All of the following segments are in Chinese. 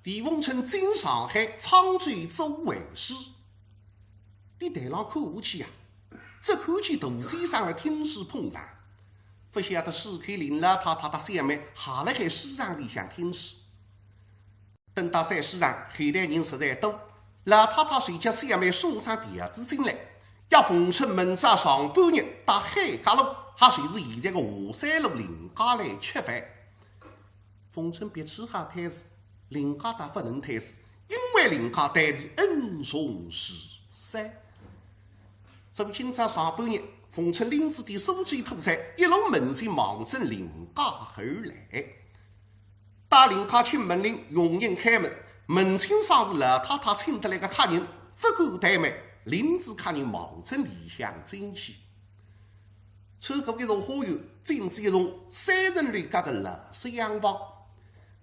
地方村进上海常州做为师，你台上看下去呀，只看见大先生的听书捧场，不晓得史克林老太太的小妹还辣海市场里向听书。等到菜市场后台人实在多，老太太随叫小妹送上碟子进来，要奉出明朝上半日到海家路，还随是现在的华山路林家来吃饭。奉春别吃好摊子，林家大不能摊子，因为林家代理恩重是山。从今朝上半日，奉春林子的书记土菜一路门前忙进林家而来。大林家请门铃，佣人开门，门前上是老太太请得来个客人，不敢怠慢，林子客人忙进里向进去。穿过一座花园，进至一栋3层楼高的老式洋房。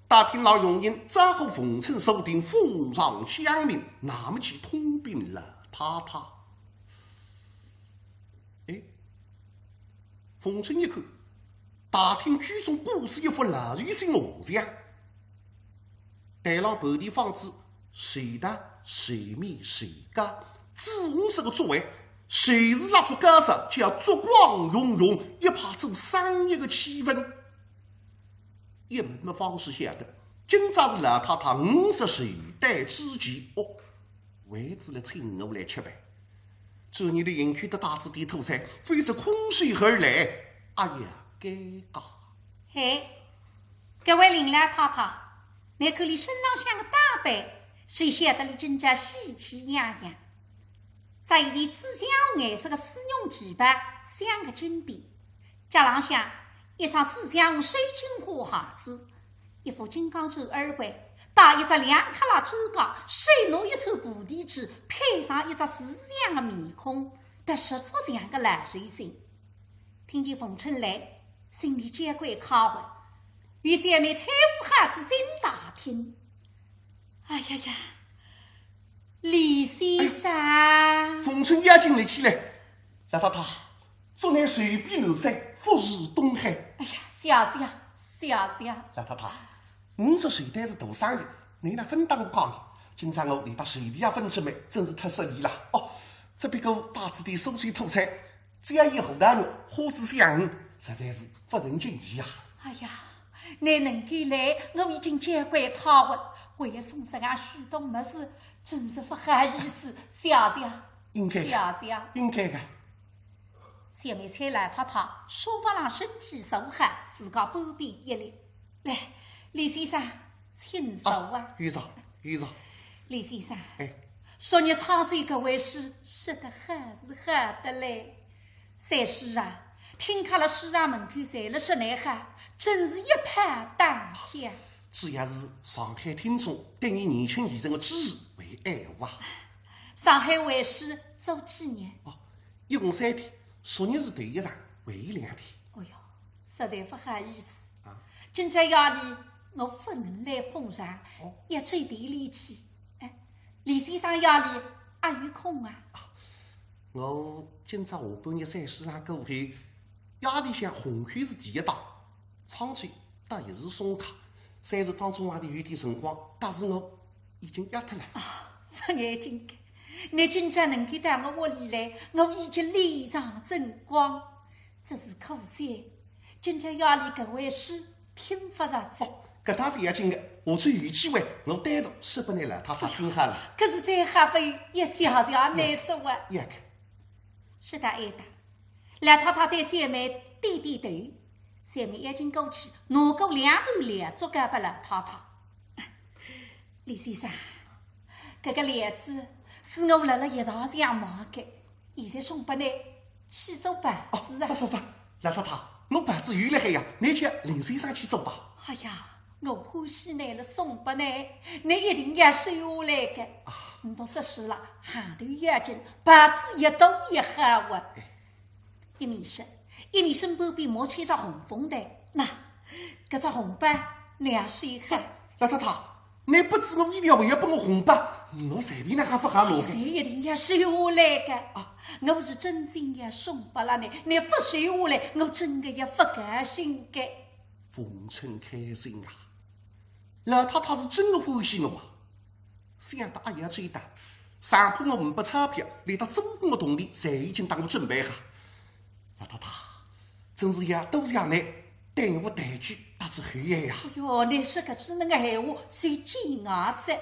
大厅老佣人招呼奉春锁定封上乡民，那么去通禀老太太。奉春一看，大厅居中布置一幅老鱼形画像，台上盘地放置水大、水面、水高紫红色的座位，随时那副高手就要烛光涌涌，一派做商业的气氛。一没方式晓得，今朝是老太太50岁诞之前哦，为子来请我来吃饭。这年的营区的大子地土菜，非着空水而来，哎呀，尴尬！嘿，各位林老太太，你看你身上像个打扮，谁晓得你真叫喜气洋洋？这一件自家颜色的丝绒旗袍，像个金边，加上向一双自家水晶花鞋子，一副金刚钻耳环，戴一只2克拉珠高，手拿一串菩提枝，配上一只慈祥的面孔，得实出像个烂水星。听见奉春来，心里皆怪拷问，与小妹搀扶孩子进大厅。哎呀呀，李先生！奉春压进来起来，老太太，昨日随便南山，富士东海。哎呀，小姐，小姐，老太太，50岁单是大生意，你那分当讲的。今朝我连把水地也分出来，真是太失礼了。哦，这边个大子的收水土菜，只要一胡大肉，花枝相迎，实在是不人敬意啊。哎呀，你能够来，我已经见怪拷问，为送这样许多么事，真是不好意思，小姐。应该，小姐，应该的。小妹猜来太太沙发上身体受寒，自家半边一立。来，李先生，请坐啊。院长，院长。李先生，哎，昨日常州各位诗写得好是好的嘞。三师啊，听看了市场门口站了室内哈，真是一派淡香。这也是上海听众对你年轻艺人的支持为爱护啊。上海为师做几年？一共3天，昨日是头一场，为2天。哎呦，实在不好意思啊！今朝夜里我不能来捧场，也最地力气。哎，李先生夜里还有空啊？我今朝下半日3市场过后，夜里向红磡是第一档，昌州到一时送卡，3日当中还得有点辰光，但是我已经压脱了。不眼睛该。你今朝能够到我屋里来，我已经脸上争光。只是可惜，今朝夜里各位诗听不着这。搿趟不要紧的，下次有机会我单独说不你老太太听好了。可是再还非也小小难做啊。是的，爱的。老太太对小妹点点头，小妹已经过去拿过2盘莲竹糕给老太太。李先生，这个莲子是我辣了一道上买的，现在送给你去做办事啊。不，老太太，我办子有了海呀，你叫林先生去做吧。哎呀，我欢喜你了，送给你，你一定要收下来的。你都10了，行头要紧，办子一动一好啊。一米身旁边莫牵着红绷带，那这只红包你要收好。老太太，你不知我一条为要帮我红吧？我随便那哈发下路的。你一定要收下来的啊！我是真心要送不了你，你不收下来，我真的要不高兴的。凤春开心啊！老太太是真的欢喜我啊！想大爷最大，上铺我500钞票，连到中国的铜钿，侪已经帮我准备好。老太太，真是要多谢你对我待句大之厚爱呀！哎哟，你说个只能个闲话，谁见牙子？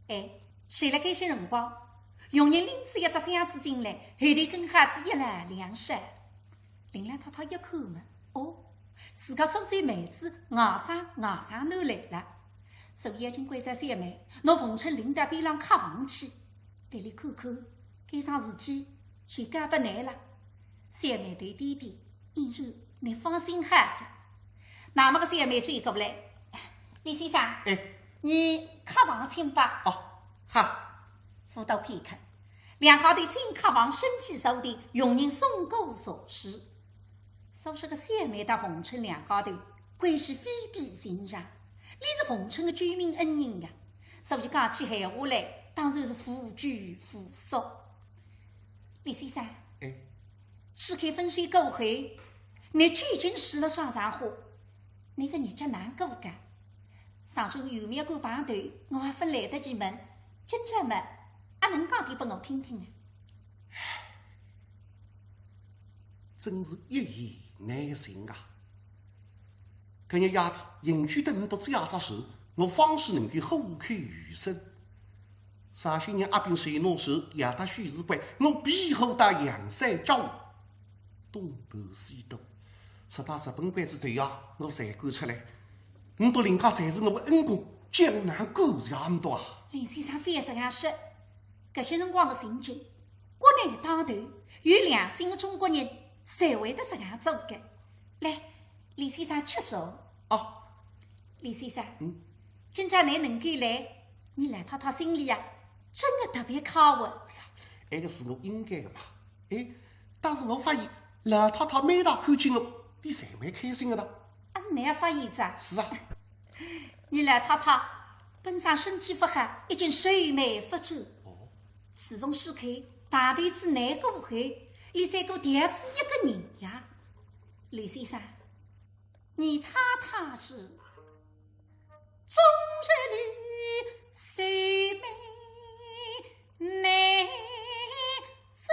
哎，谁来这些辰光，佣人拎出一只箱子进来，后头跟孩子一来两晒，林老太太一看嘛，哦，自家苏州妹子外甥囡来了，所以已经关在三妹，侬奉劝领到边浪客房去，对你看看，这桩事体就交不难了。三妹对弟弟，应然你放心孩子。那么个三妹追过来，李先生，哎，你客房请吧。哦，好。辅导片刻，两家头进客房，升起手的佣人送过所需。说是个三妹到凤春两家头，关系非比寻常。你是凤春的救命恩人呀，所以讲起闲话来，当然是夫君夫叔。李先生，哎，是开分析过后，你究竟使了啥话？那个日脚难过的，上周有面过排队，我还分来得及问，今朝么，还能讲点拨我听听啊？真是一言难尽啊！搿日夜头，邻居等到这样只手，我方是能够虎口余生。上些日阿炳随我手，夜到许是关，我庇护到阳山江东头西东，直到日本鬼子队啊，我才赶出来。我到林家侪是我的恩公，江南感谢那么多啊！林先生非这样说，搿些辰光的情景，国内当头有良心的中国人才会得这样做的。来，李先生吃手。哦，李先生，今朝你能够来，你老太太心里呀，真的特别靠我。那个是我应该的嘛。哎，但是我发现老太太每当看见我，你才会开心的呢。啊，是你也发现子？是啊。你老太太本身身体不好，已经寿眉不周。哦。自从死开，大弟子难过后，你才过第二次一个人呀。李先生，你太太是终日里谁美难自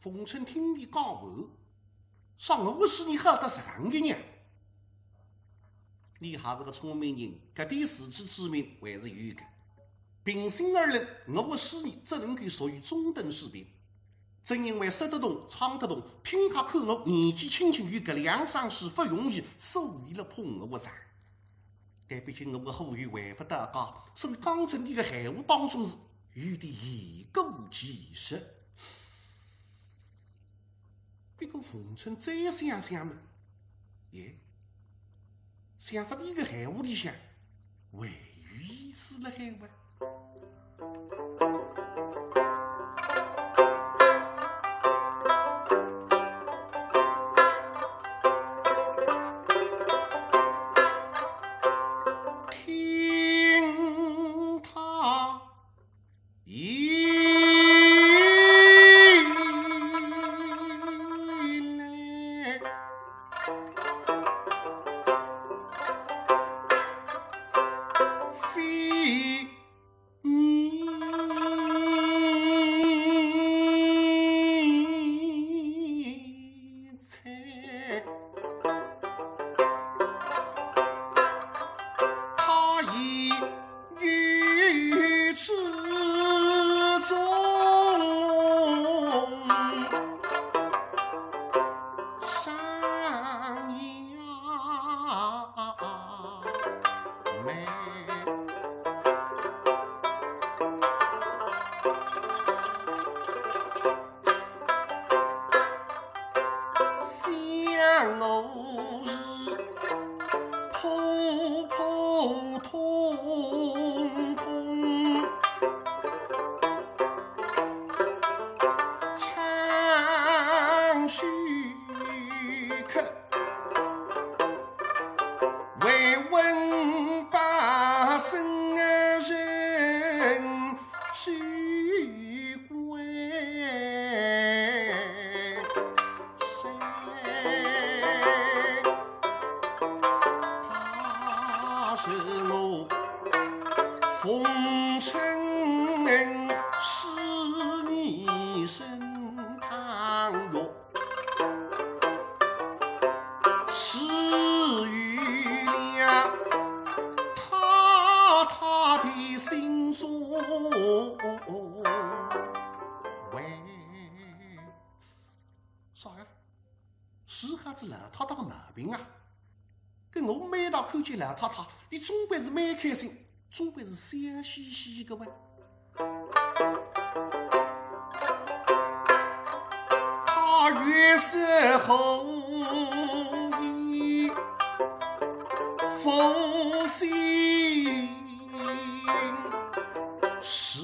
冯春听你讲话，说我是你好得上的呢。你还是个聪明人，这点事体之名还是有的。平心而论，我是你只能够属于中等水平。正因为说得动、唱得动，听他看我年纪轻轻有个两三岁不容易，所以了捧我上。但毕竟我的后语还不得高，所以讲真的个闲话当中是有点言过其实。不过冯春再想想嘛，耶，想说这个闲话里向还有意思了还哇。啥呀？是哈子老太太个毛病啊！跟我每到看见老太太，你总归是蛮开心，总归是笑嘻嘻个哇。他月色红衣风行是。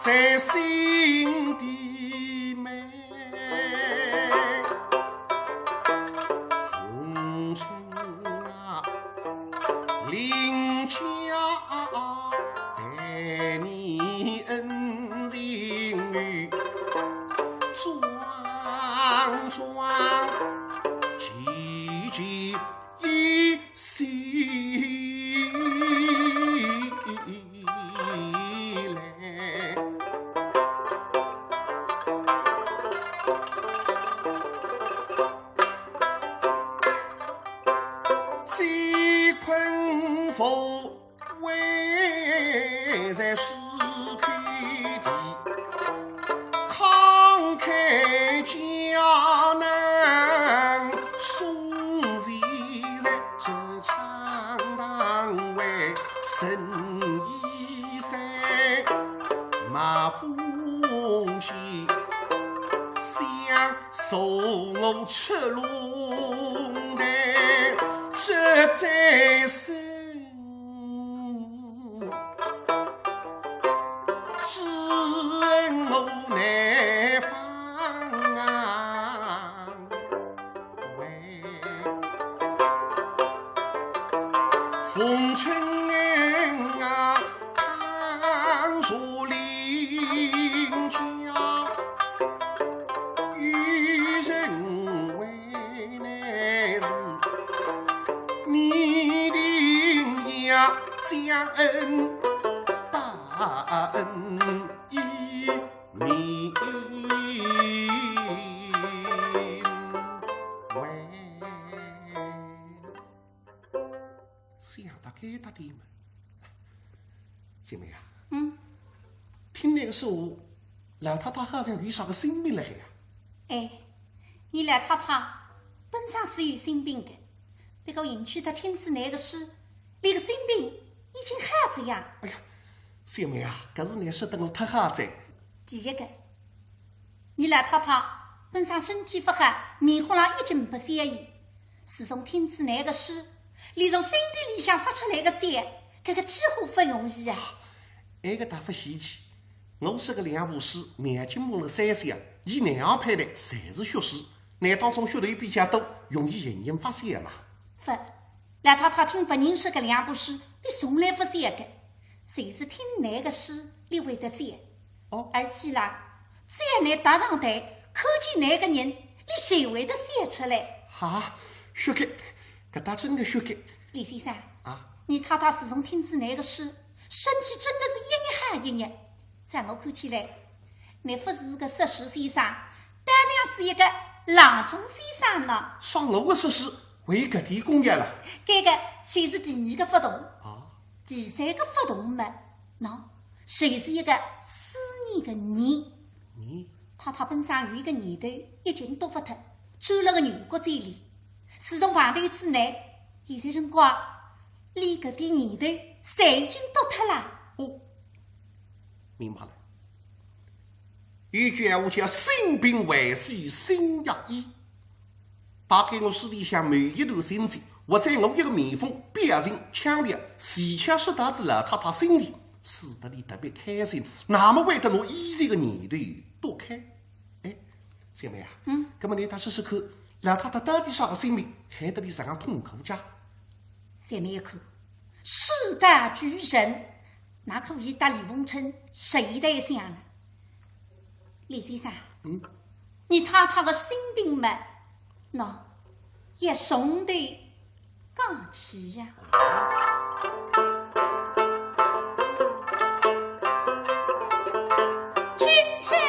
在心的美，风尘啊，邻家待你恩情与桩桩，句句依稀来。几困佛围在石块地，慷慨江南送钱在这长堂为神衣衫，马风起想受我吃龙的这在生，只恨我难放啊喂，风尘啊将恩报一年为。想到该大的嘛，姐妹啊，听那个说，老太太好像遇上个生病了，还呀？哎，你老太太本上是有生病的，不过引去的听子那个是，那个生病已经好着呀。哎呀，姐妹啊，可是你说的我太好着。第一个，你老太太本上身体不好，面孔上一直不善意，自从听子那个事，连从身体里向发出来的血，这个几乎不容易啊。那个大不稀奇，我是个两部师，面筋摸了3岁，以2派的侪是血丝，那当中血流比较多，容易引人发血嘛。不，老太太听别人说个两部诗，你从来不写的，谁是听那个诗，你会得写。而且啦，只要你搭上台，看见那个人，你谁会得写出来？哈，血给，搿搭真的血给。李先生啊，你太太自从听子那个诗，身体真的是一日好一日。在我看起来，你不是个硕士先生，当然是一个郎中先生了。上我的硕士为搿点功业了。这个谁是第二个发动？第三个发动嘛，谁是一个思念的念？太太本上有一个念头已经读不脱，转了个女国嘴里。自从黄头之内，现在辰光，连搿点念头侪已经读脱了。明白了。有句闲话叫生病还须心药医。打开我书里向每一段心情，或者我一个面风表情腔调，时常说导致老太太心情，使得你特别开心，那么为得我以前的念头多开。哎，小妹啊，那么你打试试看，老太太到底啥个心病，害得你这样痛苦家？小妹一看，四大巨人，那可以打李凤春谁在想了？李先生，你太太的心病嘛，也怂得讲起呀。君臣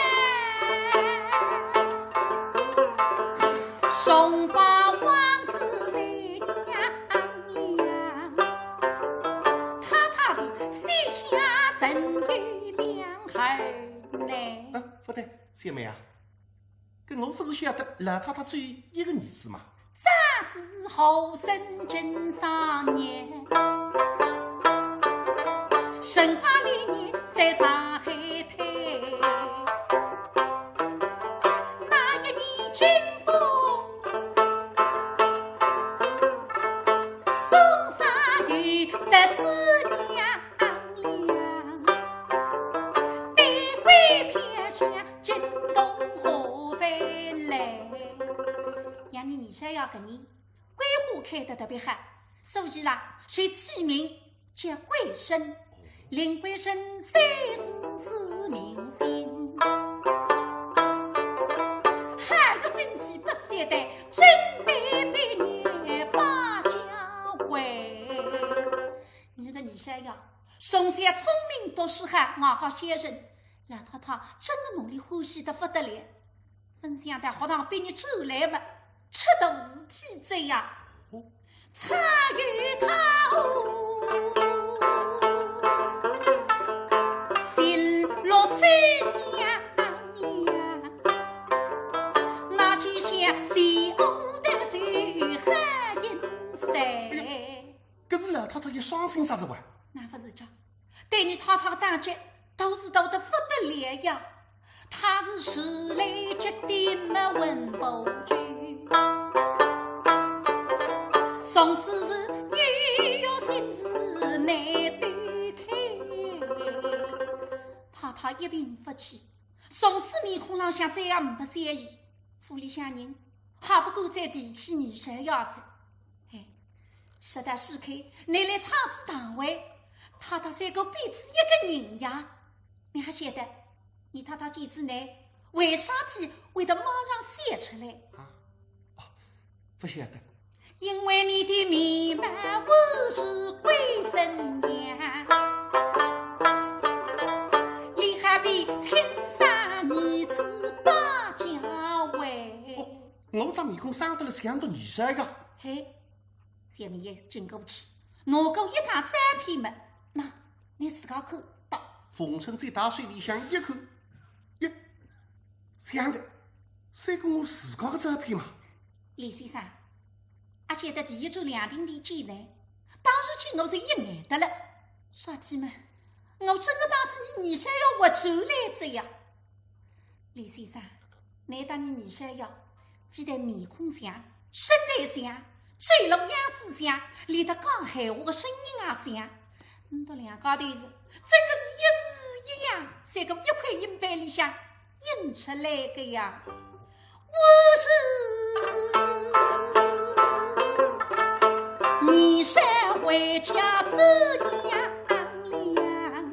松把王子的娘，太太是膝下生有两孩呢。不对，小妹啊，跟我不是晓得老太太只有一个儿子嘛？长子后生真3年，生下2年在上海滩。那一年军风送上有得子娘俩，对归偏向军东河回来。让你二婶要个人桂花开得特别好，所以啦，谁起名叫桂生。林桂生虽是明星，还有真气不懈的，真得被你把家回。你个二婶呀，从小聪明读书好，外高先生，老太太真的努力欢喜得不得了。分享在学堂被你走来嘛，吃都是体罪呀。茶与他心落嘴娘那几下西欧的最好音色。可是老太太也伤心啥子哇？那不是讲，对你太太的打击都是大得不得了呀。他是时来决定没问不句，从此是欲有心事难对开。太太一病不起，从此面孔浪向再也没善意，府里向人还不敢再提起二婶伢子。实在是开，你来厂子堂会，太太才够彼此一个人呀。你还晓得你太太几子呢？为啥体会得马上写出来？不晓得。因为你的面貌我是鬼神生娘，你还比亲生女子把家为。我这面孔生得了像个女生呀！嘿，下面也真过不去，拿过一张照片嘛，那你自家看。冯成在大水里向一看，耶，像的，是个我自家的照片嘛。李先生，阿现在第一周两定的进来，当时请我是一眼的了。啥子嘛？我真的当着你女婿要我走来着呀。李先生，难道你女婿要非得面孔像、身材像、嘴龙样子像，连他讲闲话的声音也像？你的两家头是真的是一式一样，在个一块银板里向印出来的呀。我是你身为家之娘娘，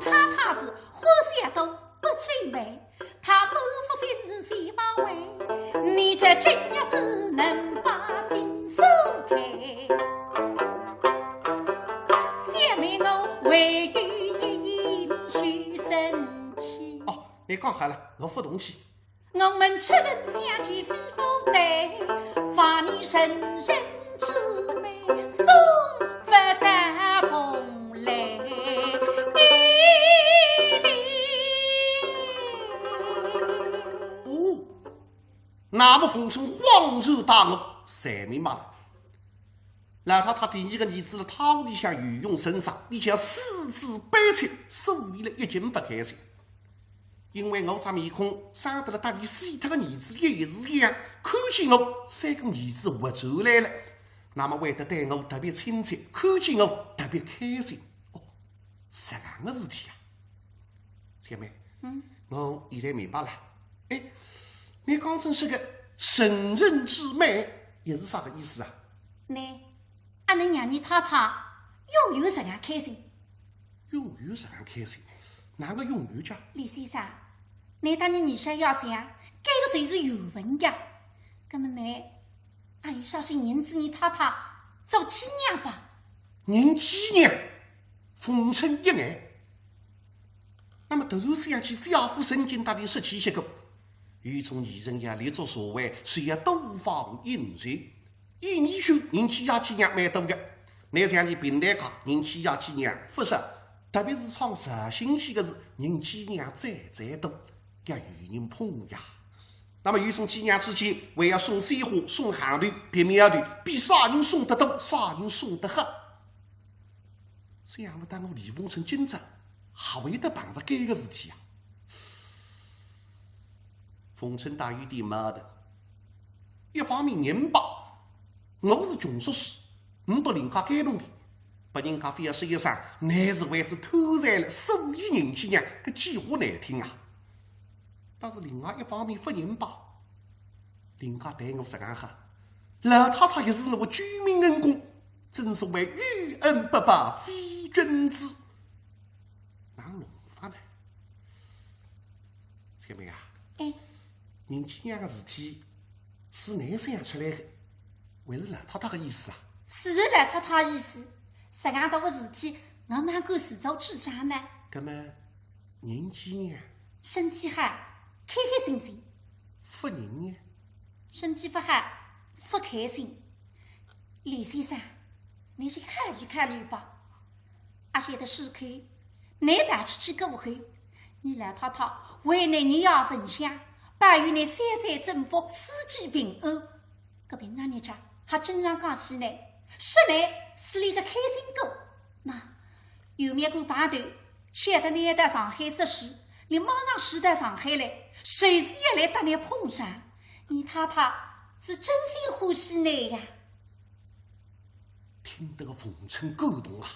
他是花香都不追美，他不负心是西方味，你这今日是能把心收开。下面我唯有一言去生气。哦，你讲好了，我不动气。我们出人相见非否对，罚你人人之美，送不得蓬莱。哦，那么冯成恍然大悟，才明白了。老太太第一个儿子的汤里向游泳身上，你将四肢悲惨，所以了一斤不开心。因为我这面孔生得了搭理死他的儿子也是一样，看见我三个儿子活走来了，那么会得对我特别亲切，看见我特别开心。哦，这样的事体啊，姐妹，我现在明白了。哎，你刚真是个神人之美，也是啥个意思啊？阿能让你太太永远这样开心，永远这样开心，哪个永远家？李先生，难道你女婿要想，这个才是有文的？那么你还有相信认子你太太做鸡娘吧？认鸡娘，风尘一眼。那么突然想起家父曾经答应说起些个，有种艺人也立足所谓，谁也都方应税。以你说人气亚鸡娘蛮多的，那像你平台卡人气亚鸡娘不是，特别是创啥新鲜的是人鸡娘再多，要有人捧呀。那么有种鸡娘之间还要送鲜花、送寒团、别苗团，比啥人送得多，啥人送得黑。想不到我李凤成今朝还会得碰着这个事体啊！凤成大有点没的，一方面明白。我是穷硕士，我到人家改动的，把人家非要说一声，乃是为是偷占了所有人气娘，这几乎难听啊！但是另外一方面不明白，人家对我这样哈，老太太也是我救命恩公，正所谓遇恩不报非君子，哪弄法呢？姐妹啊，人气娘的事体是你想出来的。还是老太太的意思啊？是老太太意思，这样大的事体，我哪敢自作主张呢？那么，人几年？身体好，开开心心；不人呢？身体不好，不开心。李先生，你去考虑考虑吧。阿现在试看，你带出去过后，你老太太为男女要分享，把与你三灾征服，四季平安。搿平常日家。还经常讲起来，室内是一个开心果。那有面过排队，晓得你到上海实习，你马上驶到上海来，随时也来搭你碰上。你太太是真心欢喜你呀！听得个凤成感动啊！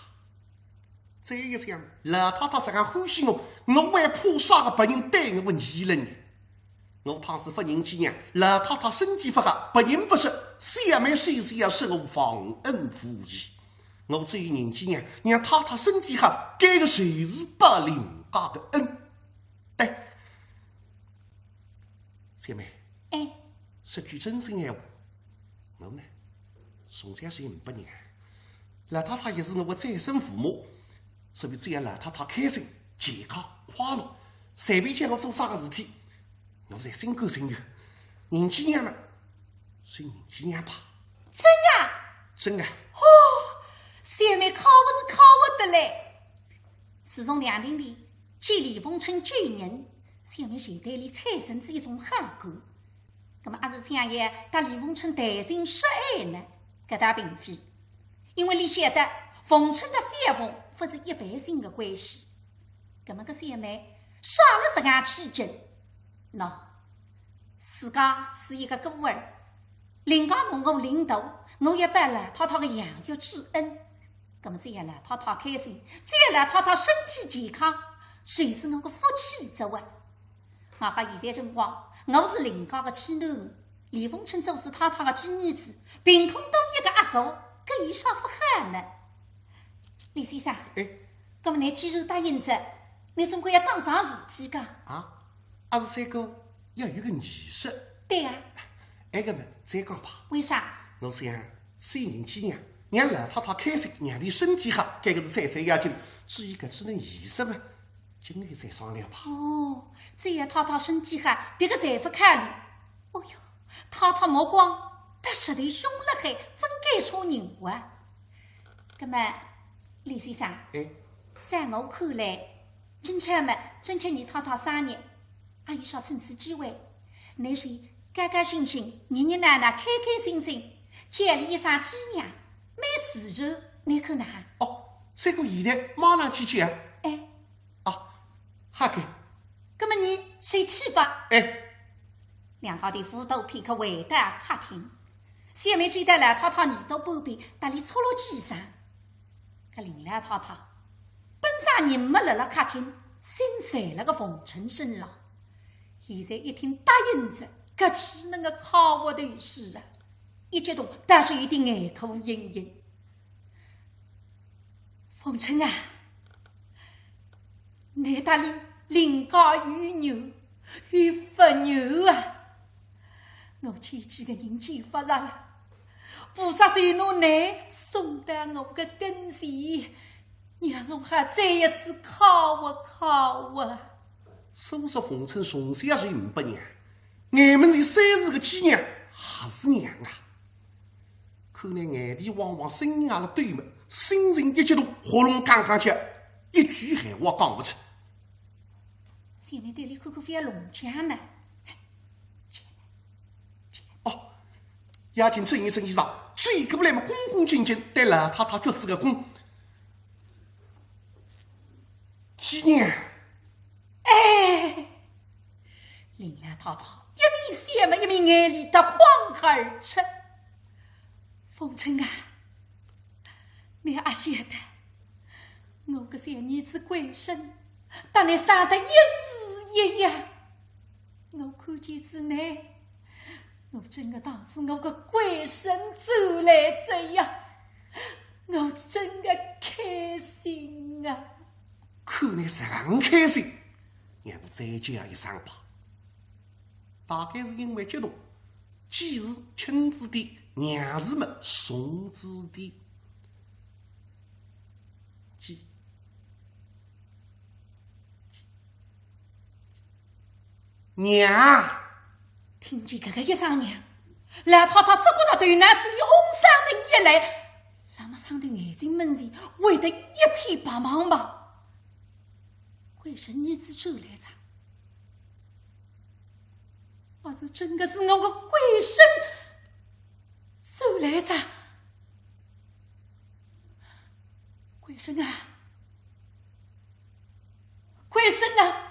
再一想，老太太这样欢喜我，我还怕啥个别人对我议论呢？我倘是不人几年，老太太身体不好，别人不说，下面谁要说我忘恩负义。我只有人几年，让太太身体好，这个谁是报人家的恩？对，姐妹，说句真心闲话，我呢，从小是500年，老太太也是我的再生父母，所以只要老太太开心、健康、快乐，随便叫我做啥个事体，我才心甘情愿。人几样嘛，是人几样吧。真啊！真啊！哦，小妹考我是考我的嘞。自从2年里见李凤春救人，小妹前队里产生着一种好感。那么也是想要带李凤春谈情说爱呢，搿倒并非。因为你晓得，凤春的小凤不是一般性的关系。那么搿小妹耍了自家起劲，喏，自家是一个孤儿。领导我领导，我也拜老太太的养育之恩。那么只要老太太开心，只要老太太身体健康，谁是我的福气做啊？我讲现在情况，我是领导的妻囡，李凤春就是太太的几女子，凭空都一个阿哥，搿有啥不好呢？李先生，那么你既然答应着，你总归要当桩事体噶。啊，阿是三哥要有个仪式。对啊。那个么再讲吧。为啥？我想三人几样，让老太太开心，让你身体好，这个是最要紧。至于搿只能仪式嘛，今日再商量吧。哦，只要太太身体好，别个才不考虑。哦哟，太太目光，他实在凶了海，分该说人话。那么，李先生，在我看来，今朝嘛，正巧你太太生日，阿姨想趁此机会，你是高高兴兴、热热闹闹、开开心心，建立一场纪念，蛮自然，你看哪？哦，三哥现在马上去讲。好的。那么你谁去吧？两家的辅导片刻回到客厅，小妹记得老太太耳朵半边，搭里搓了几声。搿林老太太本上人没辣辣客厅，心在了个凤春身上。现在一听答应着，搿岂能个考我的事啊？一激动，但是一定眼哭盈盈。凤春啊，你搭里灵高于牛，与不牛啊！我前几个人间发热了，菩萨随我来送到我的跟前，让我还再一次考我。说说凤春从小是500年，俺们这3世的纪念还是娘啊！看来眼里往往声音阿拉对门，心情一激动，喉咙刚刚结，一句闲话讲不出。前面队里看看非要弄枪呢。押进整一身衣裳，最过来嘛，恭恭敬敬对老太太脚趾个躬。纪念。林老太太一面笑嘛，一面眼里的黄而出。凤春啊，你也晓得，我个小女子归身，当你生得一时一样，我看见之内，我真的当是我个归身走来这样，我真的开心啊！看来是很开心，让我再叫一声吧。大概是因为激动，既是亲子的，娘子们送子的。娘，听见这个一声娘，老太太只顾到对男子里翁上的一来，那么上头眼睛门前为得一片白茫茫。为什女子走来着？我是真的是我的鬼神走来着。鬼神啊，鬼神啊！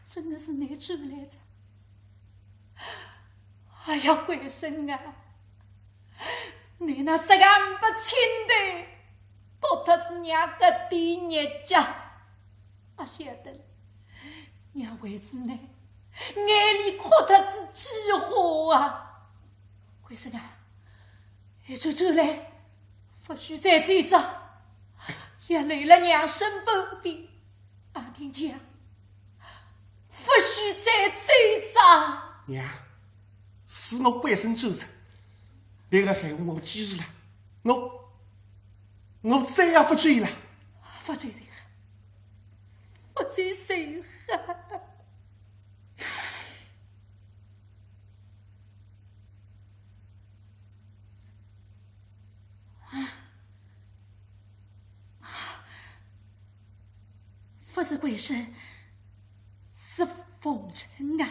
真的是你走来着！哎呀，鬼神啊！你那3个不亲的，不特是娘个第日家，我晓得了。娘为子呢，眼里哭特是几花啊！鬼神啊，一走走来，不许再走着，也累了娘身半边，俺听见。不许再追着！娘，是我背身走着，那个喊我记住了，我再也不追了。不追谁哈？不追谁哈？不是鬼神，是冯琛啊！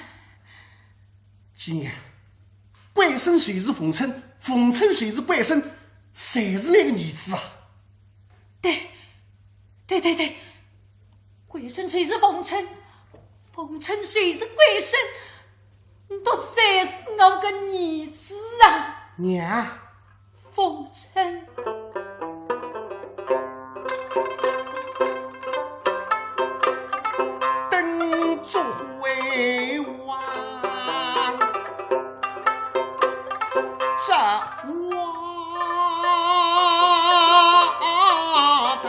姐娘，鬼神谁是冯琛？冯琛谁是鬼神？谁是那个女子啊？对，鬼神谁是冯琛？冯琛谁是鬼神？都谁是我个女子啊？娘，冯琛。烛辉煌，这瓦当，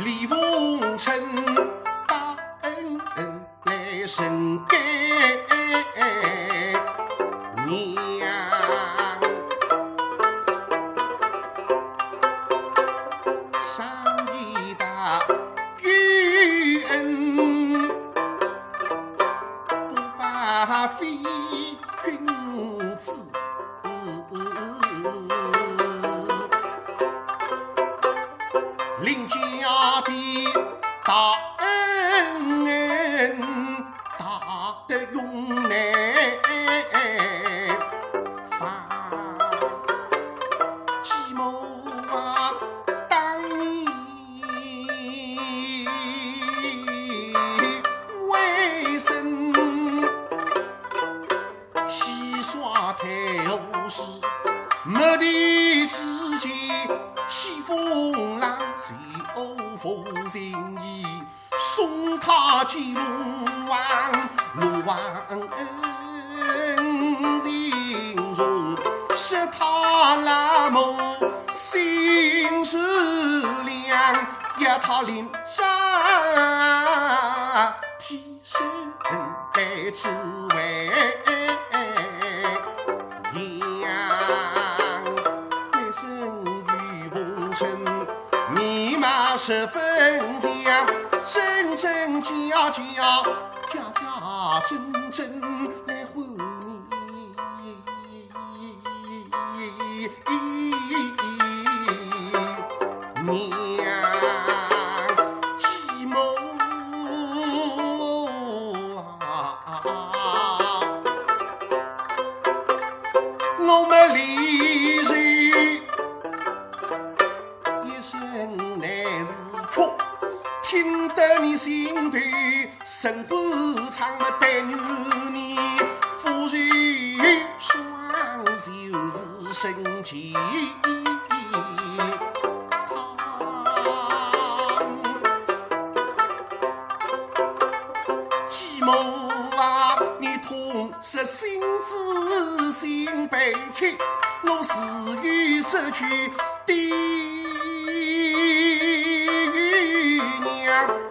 李凤琛把恩来申给娘。非君子，临家的大恩大得用来放，继母啊，当年为甚？耍太后时，没地之间，西风浪随欧风情意，送他进龙王恩情重，使他那么心是凉，要他临家替身来助为。十分像，真真假假，假假真真来婚你娘继母我们离人一生来听得你心头生活长么对女人，夫人双就是生气。继母啊，你痛失心知心悲切，我是欲失去的。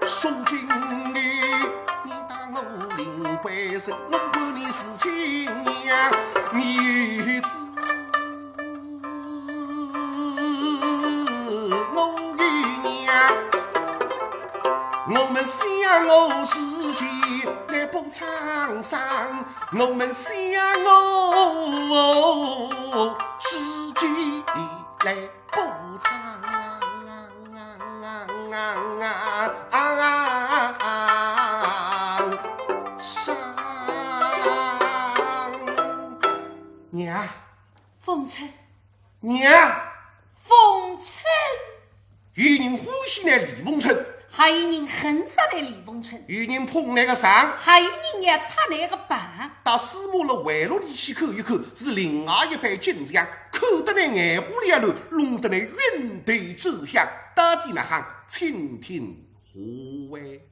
送进你，你当我领回身，我看你是亲娘，你知我与娘，我们相偶世界来补沧桑，我们相偶世界来补沧桑。娘，冯琛，娘，冯琛，有人欢喜那李凤琛，还有人恨杀那李凤琛，有人捧那个上，还有人也插那个板。到司马了围路里去看一看，是另外一番景象，看得那眼花缭乱，弄得那云头走向，到底那行蜻蜓何为？